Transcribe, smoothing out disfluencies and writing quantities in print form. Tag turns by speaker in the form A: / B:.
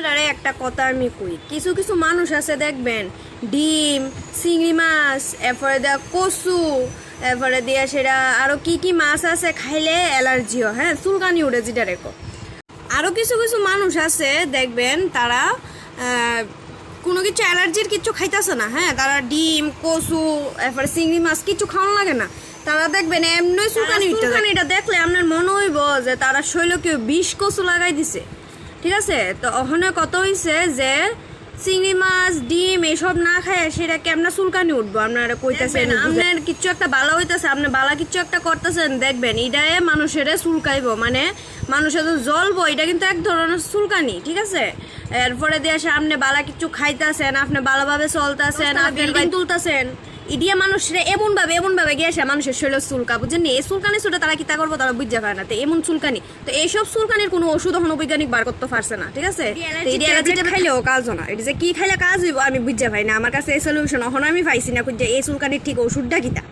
A: আপনারা একটা কথা আমি কই, কিছু কিছু মানুষ আছে দেখবেন ডিম চিংড়ি মাছ এরপরে দেয়া কচু এরপরে দিয়া সেটা আরো কি কি মাছ আছে খাইলে অ্যালার্জিও, হ্যাঁ চুলকানি উঠে যেটা রেখো। আরো কিছু কিছু মানুষ আছে দেখবেন তারা কোনো কিছু অ্যালার্জির কিছু খাইতেছে না, হ্যাঁ তারা ডিম কচু এরপরে চিংড়ি মাছ কিছু খাওয়া লাগে না, তারা দেখবেন এমনি চুলকানিটা দেখলে আপনার মনে হইব যে তারা শৈল কেউ 20 কচু লাগাই দিছে, ঠিক আছে। তো ওখানে কত হয়েছে যে চিংড়ি মাছ ডিম এসব না খায় সেটা কেমন চুলকানি উঠবো আপনারা কইতেছেন। আপনার কিছু একটা বালা হইতেছে, আপনি বালা কিছু একটা করতেছেন দেখবেন এটাই মানুষের চুলকাইব, মানে মানুষের তো জ্বলবো, এটা কিন্তু এক ধরনের চুলকানি, ঠিক আছে। এরপরে দিয়ে আসে আপনি বালা কিছু খাইতেছেন, আপনি ভালোভাবে চলতেছেন, বিল্ডিং তুলতেছেন, ইডিয়া মানুষরা এমন ভাবে গিয়েছে মানুষের শরীর চুলকা, বুঝছেন। এই চুলকানি ছোট তারা কি তা করবো তারা বুঝতে পারে না, তো এমন চুলকানি, তো এইসব চুলকানির কোনো ওষুধ এখন বৈজ্ঞানিক বার করতে পারছে না, ঠিক আছে। এটা খাইলেও কাজ না, এটা যে কি খাইলে কাজ হইব আমি বুঝতে পাই না, আমার কাছে এই সলিউশন এখন আমি পাইছি না, এই চুলকানির ঠিক ওষুধটা কিতা।